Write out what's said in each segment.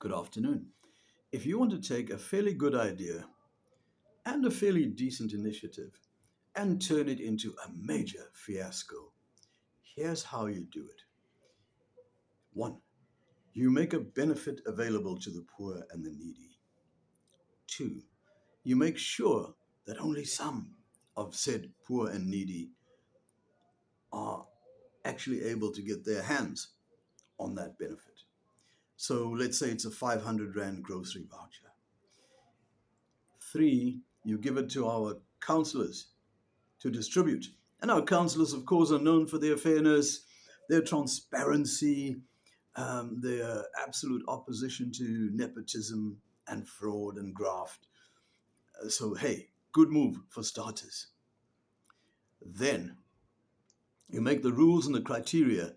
Good afternoon. If you want to take a fairly good idea and a fairly decent initiative and turn it into a major fiasco, here's how you do it. One, you make a benefit available to the poor and the needy. Two, you make sure that only some of said poor and needy are actually able to get their hands on that benefit. So let's say it's a 500 Rand grocery voucher. Three, you give it to our counselors to distribute. And our councillors, of course, are known for their fairness, their transparency, their absolute opposition to nepotism and fraud and graft. So, hey, good move for starters. Then you make the rules and the criteria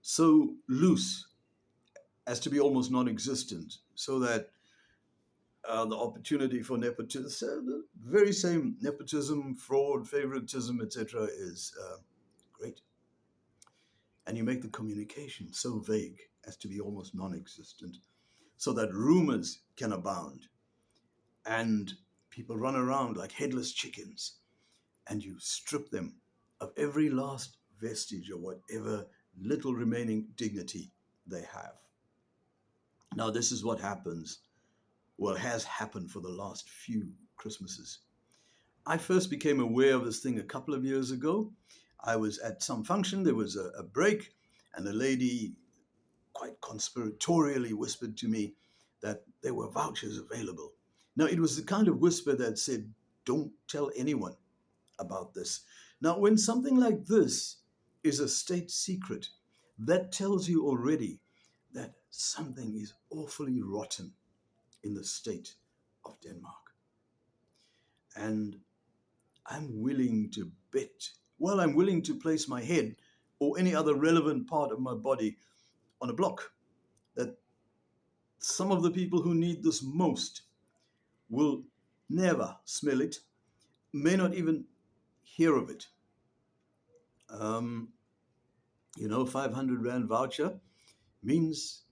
so loose as to be almost non existent, so that the opportunity for nepotism, the very same nepotism, fraud, favoritism, etc., is great. And you make the communication so vague as to be almost non-existent, so that rumors can abound and people run around like headless chickens, and you strip them of every last vestige of whatever little remaining dignity they have. Now, this is what happens, well, has happened for the last few Christmases. I first became aware of this thing a couple of years ago. I was at some function, there was a break, and a lady quite conspiratorially whispered to me that there were vouchers available. Now, it was the kind of whisper that said, don't tell anyone about this. Now, when something like this is a state secret, that tells you already that something is awfully rotten in the state of Denmark. And I'm willing to bet, well, I'm willing to place my head or any other relevant part of my body on a block that some of the people who need this most will never smell it, may not even hear of it. 500 Rand voucher means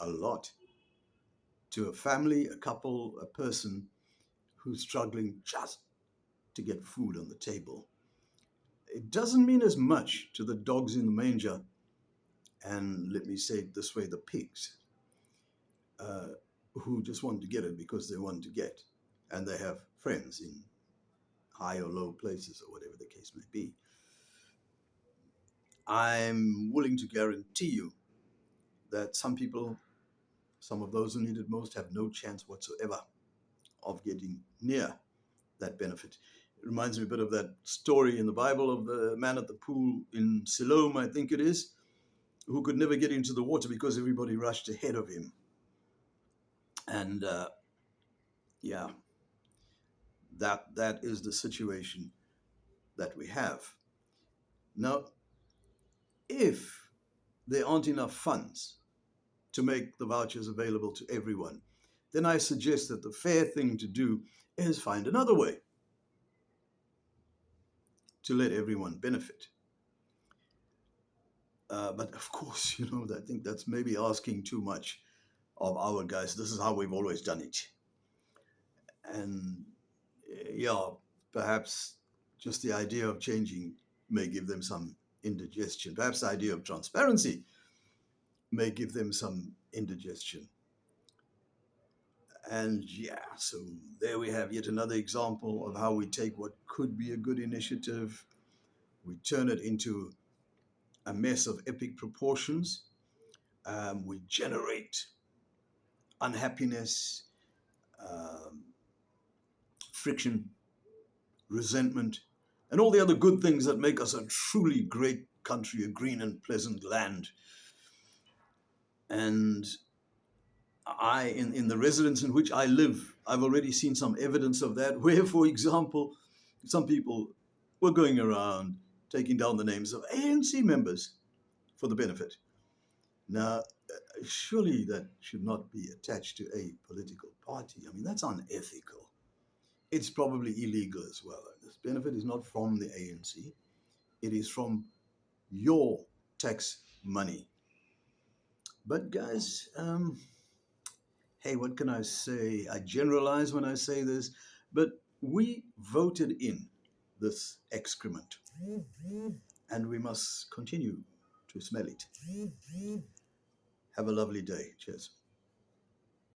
a lot to a family, a couple, a person who's struggling just to get food on the table. It doesn't mean as much to the dogs in the manger, and let me say it this way, the pigs, who just want to get it because they want to get, and they have friends in high or low places or whatever the case may be. I'm willing to guarantee you that some people, some of those who need it most, have no chance whatsoever of getting near that benefit. It reminds me a bit of that story in the Bible of the man at the pool in Siloam, I think it is, who could never get into the water because everybody rushed ahead of him. And yeah, that is the situation that we have. Now, if there aren't enough funds to make the vouchers available to everyone, then I suggest that the fair thing to do is find another way to let everyone benefit. But of course, I think that's maybe asking too much of our guys. This is how we've always done it. And yeah, perhaps just the idea of changing may give them some indigestion. Perhaps the idea of transparency may give them some indigestion. And yeah, so there we have yet another example of how we take what could be a good initiative, we turn it into a mess of epic proportions. We generate unhappiness, um, friction, resentment, and all the other good things that make us a truly great country, a green and pleasant land. And in the residence in which I live, I've already seen some evidence of that, where, for example, some people were going around taking down the names of ANC members for the benefit. Now, surely that should not be attached to a political party. I mean, that's unethical. It's probably illegal as well. This benefit is not from the ANC. It is from your tax money. But guys, hey, what can I say? I generalize when I say this, but we voted in this excrement, and we must continue to smell it. Have a lovely day. Cheers.